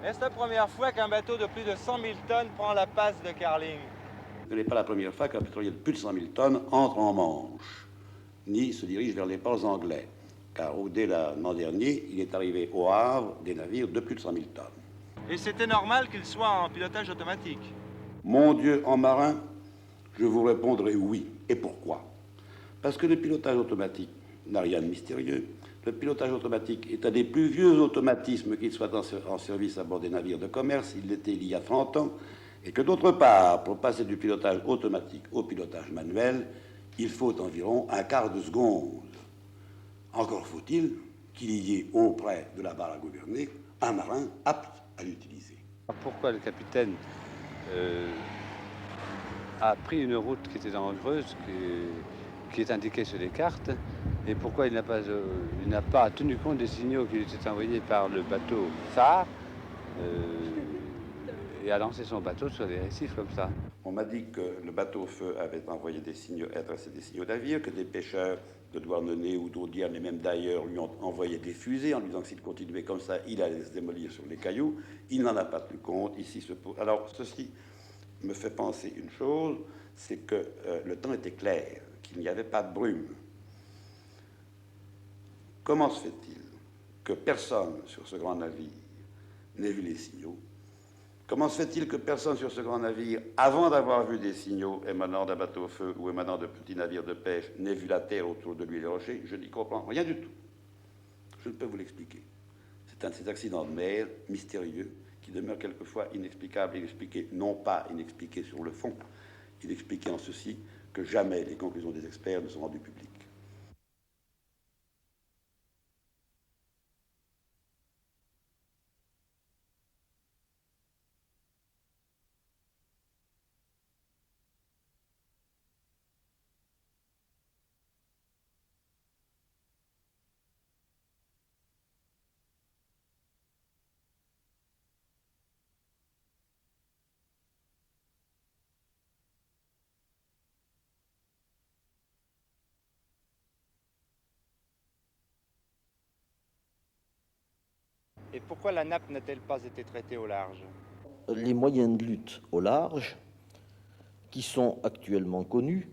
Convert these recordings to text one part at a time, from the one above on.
Est-ce la première fois qu'un bateau de plus de 100 000 tonnes prend la passe de Carling? Ce n'est pas la première fois qu'un pétrolier de plus de 100 000 tonnes entre en Manche, ni se dirige vers les ports anglais, car dès l'an dernier, il est arrivé au Havre des navires de plus de 100 000 tonnes. Et c'était normal qu'il soit en pilotage automatique? Mon Dieu, en marin, je vous répondrai oui. Et pourquoi? Parce que le pilotage automatique n'a rien de mystérieux. Le pilotage automatique est un des plus vieux automatismes qu'il soit en service à bord des navires de commerce. Il l'était il y a 30 ans. Et que d'autre part, pour passer du pilotage automatique au pilotage manuel, il faut environ un quart de seconde. Encore faut-il qu'il y ait auprès de la barre à gouverner un marin apte à l'utiliser. Pourquoi le capitaine a pris une route qui était dangereuse, qui est indiquée sur les cartes, et pourquoi il n'a pas tenu compte des signaux qui lui étaient envoyés par le bateau phare et a lancé son bateau sur des récifs comme ça. On m'a dit que le bateau-feu avait envoyé des signaux, adressé des signaux d'avion, que des pêcheurs de Douarnenez ou d'Audierne, et même d'ailleurs, lui ont envoyé des fusées en lui disant que s'il continuait comme ça, il allait se démolir sur les cailloux. Il n'en a pas tenu compte. Alors, ceci me fait penser une chose, c'est que le temps était clair, qu'il n'y avait pas de brume. Comment se fait-il que personne sur ce grand navire n'ait vu les signaux? Comment se fait-il que personne sur ce grand navire, avant d'avoir vu des signaux émanant d'un bateau-feu ou émanant de petits navires de pêche, n'ait vu la terre autour de lui et les rochers? Je n'y comprends rien du tout. Je ne peux vous l'expliquer. C'est un de ces accidents de mer mystérieux qui demeurent quelquefois inexplicables, inexpliqués, non pas inexpliqués sur le fond, inexpliqués en ceci que jamais les conclusions des experts ne sont rendues publiques. Et pourquoi la nappe n'a-t-elle pas été traitée au large? Les moyens de lutte au large, qui sont actuellement connus,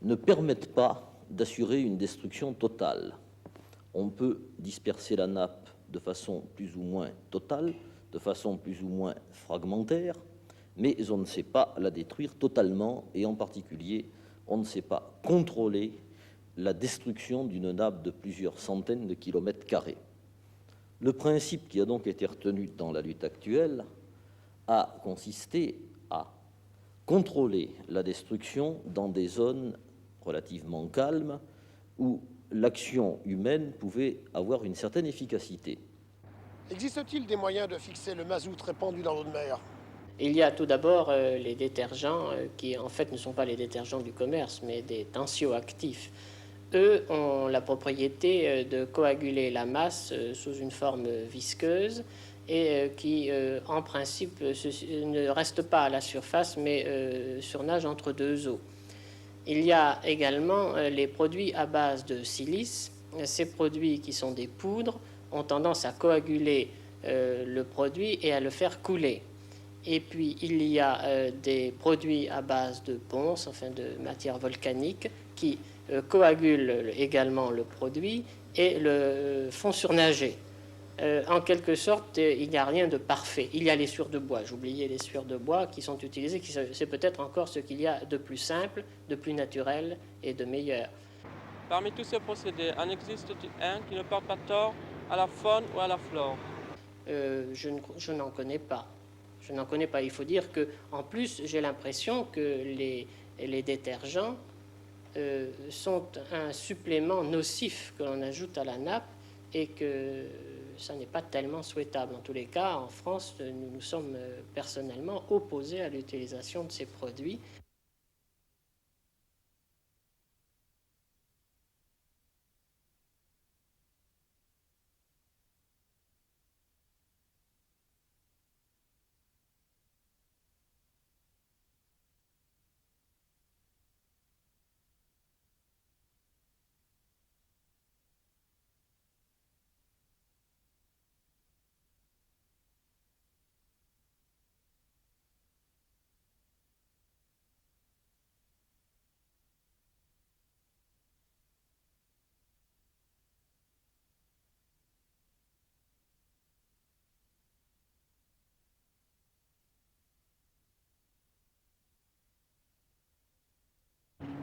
ne permettent pas d'assurer une destruction totale. On peut disperser la nappe de façon plus ou moins totale, de façon plus ou moins fragmentaire, mais on ne sait pas la détruire totalement, et en particulier, on ne sait pas contrôler la destruction d'une nappe de plusieurs centaines de kilomètres carrés. Le principe qui a donc été retenu dans la lutte actuelle a consisté à contrôler la destruction dans des zones relativement calmes où l'action humaine pouvait avoir une certaine efficacité. Existe-t-il des moyens de fixer le mazout répandu dans l'eau de mer? Il y a tout d'abord les détergents qui en fait ne sont pas les détergents du commerce mais des tensioactifs. Eux ont la propriété de coaguler la masse sous une forme visqueuse et qui, en principe, ne reste pas à la surface, mais surnage entre deux eaux. Il y a également les produits à base de silice. Ces produits, qui sont des poudres, ont tendance à coaguler le produit et à le faire couler. Et puis, il y a des produits à base de ponce, enfin de matière volcanique, qui coagulent également le produit et le font surnager. En quelque sorte, il n'y a rien de parfait. Il y a les sueurs de bois, j'oubliais les sueurs de bois qui sont utilisées, c'est peut-être encore ce qu'il y a de plus simple, de plus naturel et de meilleur. Parmi tous ces procédés, en existe-t-il un qui ne porte pas tort à la faune ou à la flore? Je n'en connais pas. Je n'en connais pas. Il faut dire que, en plus, j'ai l'impression que les détergents sont un supplément nocif que l'on ajoute à la nappe et que ça n'est pas tellement souhaitable. En tous les cas, en France, nous nous sommes personnellement opposés à l'utilisation de ces produits.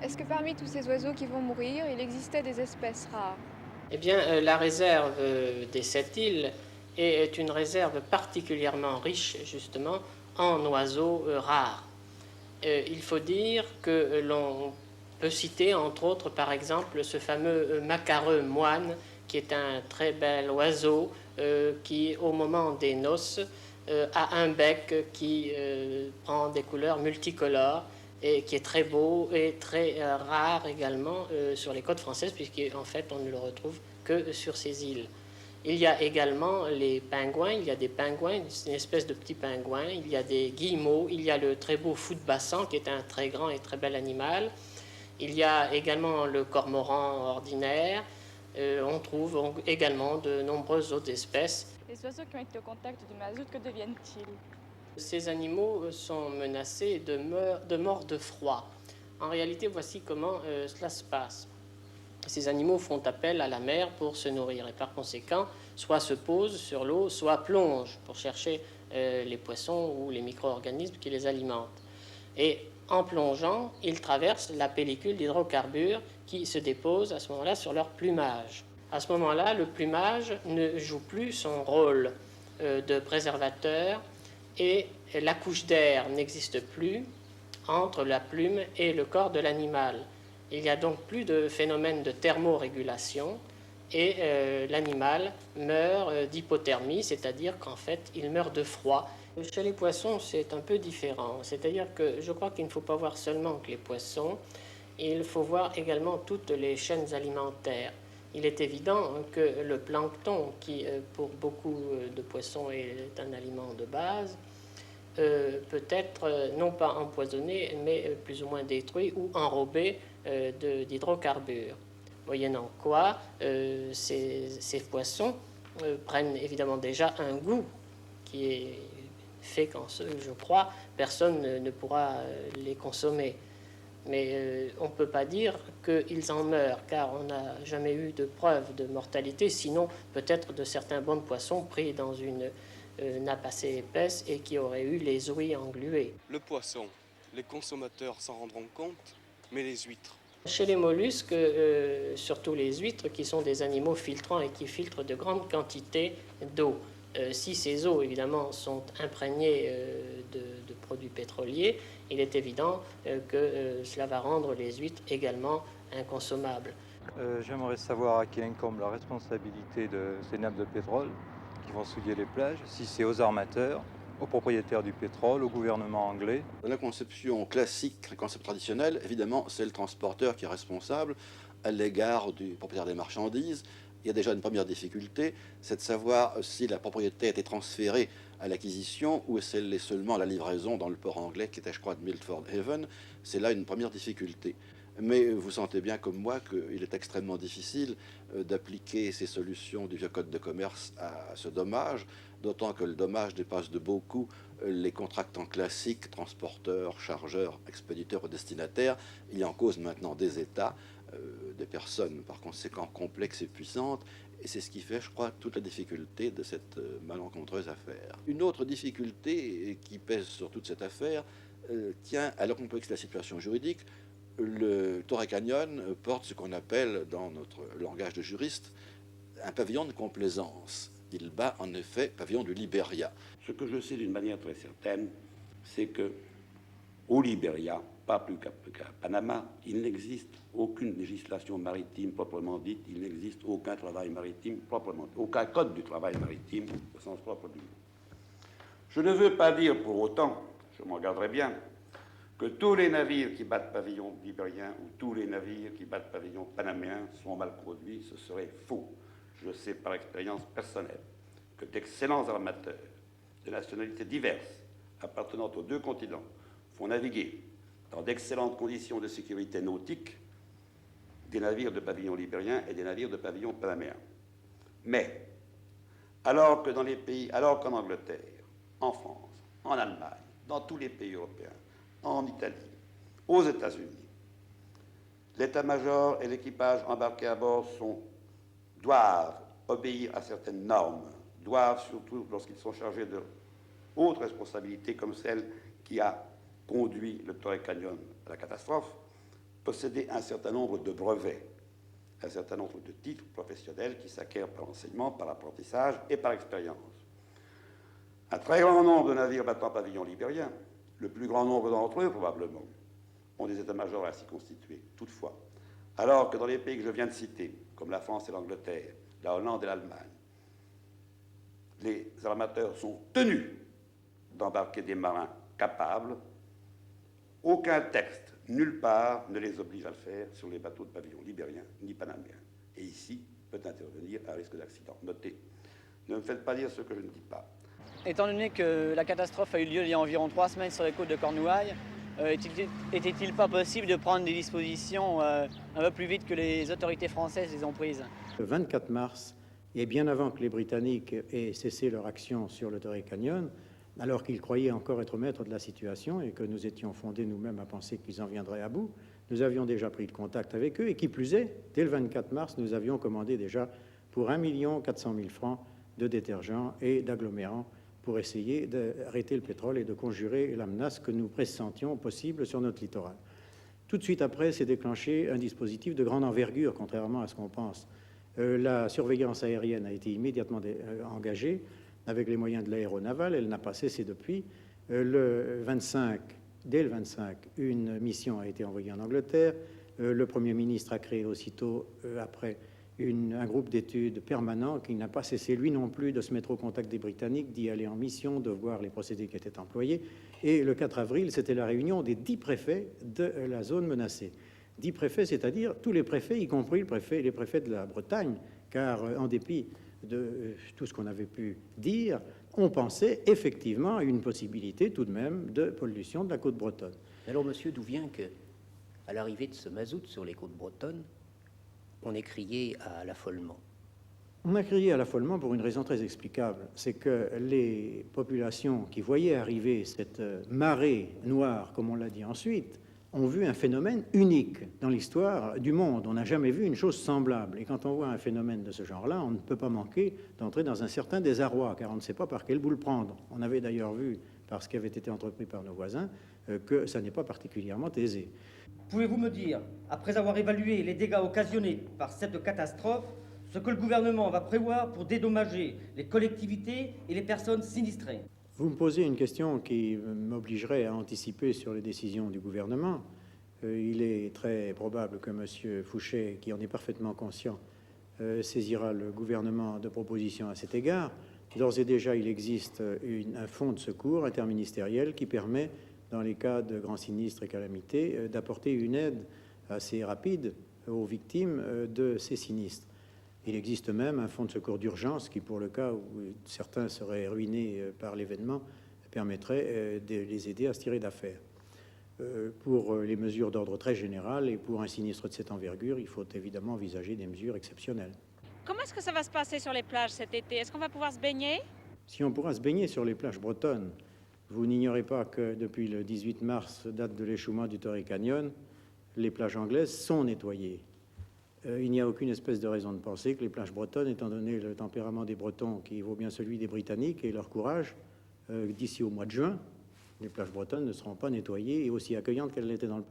Est-ce que parmi tous ces oiseaux qui vont mourir, il existait des espèces rares? Eh bien, la réserve des 7 îles est une réserve particulièrement riche, justement, en oiseaux rares. Il faut dire que l'on peut citer, entre autres, par exemple, ce fameux macareux moine, qui est un très bel oiseau qui, au moment des noces, a un bec qui prend des couleurs multicolores et qui est très beau et très rare également sur les côtes françaises, puisqu'en fait on ne le retrouve que sur ces îles. Il y a également les pingouins, il y a des pingouins, une espèce de petits pingouins, il y a des guillemots, il y a le très beau fou-de-bassan qui est un très grand et très bel animal, il y a également le cormoran ordinaire, on trouve également de nombreuses autres espèces. Les oiseaux qui ont été au contact du mazout, que deviennent-ils? Ces animaux sont menacés de mort de froid. En réalité, voici comment cela se passe. Ces animaux font appel à la mer pour se nourrir et par conséquent, soit se posent sur l'eau, soit plongent pour chercher les poissons ou les micro-organismes qui les alimentent. Et en plongeant, ils traversent la pellicule d'hydrocarbures qui se dépose à ce moment-là sur leur plumage. À ce moment-là, le plumage ne joue plus son rôle de préservateur et la couche d'air n'existe plus entre la plume et le corps de l'animal. Il n'y a donc plus de phénomène de thermorégulation et l'animal meurt d'hypothermie, c'est-à-dire qu'en fait, il meurt de froid. Chez les poissons, c'est un peu différent. C'est-à-dire que je crois qu'il ne faut pas voir seulement que les poissons, il faut voir également toutes les chaînes alimentaires. Il est évident que le plancton, qui pour beaucoup de poissons est un aliment de base, peut être non pas empoisonné, mais plus ou moins détruit ou enrobé d'hydrocarbures. Moyennant quoi, ces poissons prennent évidemment déjà un goût qui est fait qu'en ce, je crois, personne ne pourra les consommer. Mais on ne peut pas dire qu'ils en meurent, car on n'a jamais eu de preuve de mortalité, sinon peut-être de certains bancs de poissons pris dans une nappe assez épaisse et qui auraient eu les ouïes engluées. Le poisson, les consommateurs s'en rendront compte, mais les huîtres. Chez les mollusques, surtout les huîtres, qui sont des animaux filtrants et qui filtrent de grandes quantités d'eau. Si ces eaux, évidemment, sont imprégnées de produits pétroliers, il est évident que cela va rendre les huîtres également inconsommables. J'aimerais savoir à qui incombe la responsabilité de ces nappes de pétrole qui vont souiller les plages, si c'est aux armateurs, aux propriétaires du pétrole, au gouvernement anglais. Dans la conception classique, le concept traditionnel, évidemment, c'est le transporteur qui est responsable à l'égard du propriétaire des marchandises. Il y a déjà une première difficulté, c'est de savoir si la propriété a été transférée à l'acquisition ou si elle est seulement à la livraison dans le port anglais qui était, je crois, de Milford Haven. C'est là une première difficulté. Mais vous sentez bien comme moi qu'il est extrêmement difficile d'appliquer ces solutions du vieux code de commerce à ce dommage, d'autant que le dommage dépasse de beaucoup les contractants classiques, transporteurs, chargeurs, expéditeurs ou destinataires. Il y a en cause maintenant des États, des personnes par conséquent complexes et puissantes, et c'est ce qui fait, je crois, toute la difficulté de cette malencontreuse affaire. Une autre difficulté qui pèse sur toute cette affaire tient à la complexité de la situation juridique. Le Torrey Canyon porte ce qu'on appelle, dans notre langage de juriste, un pavillon de complaisance. Il bat en effet pavillon du Libéria. Ce que je sais d'une manière très certaine, c'est que au Libéria, pas plus qu'à Panama, il n'existe aucune législation maritime proprement dite, il n'existe aucun travail maritime proprement, aucun code du travail maritime au sens propre du mot. Je ne veux pas dire pour autant, je m'en garderai bien, que tous les navires qui battent pavillon libérien ou tous les navires qui battent pavillon panaméen sont mal produits, ce serait faux. Je sais par expérience personnelle que d'excellents armateurs de nationalités diverses appartenant aux deux continents font naviguer dans d'excellentes conditions de sécurité nautique des navires de pavillon libérien et des navires de pavillon panaméen. Mais, alors qu'en Angleterre, en France, en Allemagne, dans tous les pays européens, en Italie, aux États-Unis, l'état-major et l'équipage embarqués à bord doivent obéir à certaines normes, doivent, surtout lorsqu'ils sont chargés de hautes responsabilités comme celle qui a conduit le Torrey Canyon à la catastrophe, posséder un certain nombre de brevets, un certain nombre de titres professionnels qui s'acquièrent par l'enseignement, par l'apprentissage et par l'expérience. Un très grand nombre de navires battant pavillon libérien, le plus grand nombre d'entre eux probablement, ont des états-majors ainsi constitués. Toutefois, alors que dans les pays que je viens de citer, comme la France et l'Angleterre, la Hollande et l'Allemagne, les armateurs sont tenus d'embarquer des marins capables, aucun texte, nulle part, ne les oblige à le faire sur les bateaux de pavillon libérien ni panaméen. Et ici peut intervenir un risque d'accident. Notez, ne me faites pas dire ce que je ne dis pas. Étant donné que la catastrophe a eu lieu il y a environ 3 semaines sur les côtes de Cornouailles, était-il pas possible de prendre des dispositions un peu plus vite que les autorités françaises les ont prises? Le 24 mars, et bien avant que les Britanniques aient cessé leur action sur le Torrey Canyon, alors qu'ils croyaient encore être maîtres de la situation et que nous étions fondés nous-mêmes à penser qu'ils en viendraient à bout, nous avions déjà pris le contact avec eux et qui plus est, dès le 24 mars, nous avions commandé déjà pour 1 400 000 francs de détergents et d'agglomérants pour essayer d'arrêter le pétrole et de conjurer la menace que nous pressentions possible sur notre littoral. Tout de suite après, s'est déclenché un dispositif de grande envergure, contrairement à ce qu'on pense. La surveillance aérienne a été immédiatement engagée avec les moyens de l'aéronaval. Elle n'a pas cessé depuis. Dès le 25, une mission a été envoyée en Angleterre. Le Premier ministre a créé aussitôt après un groupe d'études permanent qui n'a pas cessé, lui non plus, de se mettre au contact des Britanniques, d'y aller en mission, de voir les procédés qui étaient employés. Et le 4 avril, c'était la réunion des 10 préfets de la zone menacée. 10 préfets, c'est-à-dire tous les préfets, y compris les préfets de la Bretagne, car en dépit de tout ce qu'on avait pu dire, on pensait effectivement à une possibilité tout de même de pollution de la côte bretonne. Alors, monsieur, d'où vient que, à l'arrivée de ce mazout sur les côtes bretonnes, on est crié à l'affolement? On a crié à l'affolement pour une raison très explicable. C'est que les populations qui voyaient arriver cette marée noire, comme on l'a dit ensuite, ont vu un phénomène unique dans l'histoire du monde. On n'a jamais vu une chose semblable. Et quand on voit un phénomène de ce genre-là, on ne peut pas manquer d'entrer dans un certain désarroi, car on ne sait pas par quel bout le prendre. On avait d'ailleurs vu, par ce qui avait été entrepris par nos voisins, que ça n'est pas particulièrement aisé. Pouvez-vous me dire, après avoir évalué les dégâts occasionnés par cette catastrophe, ce que le gouvernement va prévoir pour dédommager les collectivités et les personnes sinistrées? Vous me posez une question qui m'obligerait à anticiper sur les décisions du gouvernement. Il est très probable que M. Fouché, qui en est parfaitement conscient, saisira le gouvernement de propositions à cet égard. D'ores et déjà, il existe un fonds de secours interministériel qui permet, dans les cas de grands sinistres et calamités, d'apporter une aide assez rapide aux victimes de ces sinistres. Il existe même un fonds de secours d'urgence qui, pour le cas où certains seraient ruinés par l'événement, permettrait de les aider à se tirer d'affaire. Pour les mesures d'ordre très général et pour un sinistre de cette envergure, il faut évidemment envisager des mesures exceptionnelles. Comment est-ce que ça va se passer sur les plages cet été? Est-ce qu'on va pouvoir se baigner? Si on pourra se baigner sur les plages bretonnes, vous n'ignorez pas que depuis le 18 mars, date de l'échouement du Torrey Canyon, les plages anglaises sont nettoyées. Il n'y a aucune espèce de raison de penser que les plages bretonnes, étant donné le tempérament des Bretons qui vaut bien celui des Britanniques et leur courage, d'ici au mois de juin, les plages bretonnes ne seront pas nettoyées et aussi accueillantes qu'elles l'étaient dans le passé.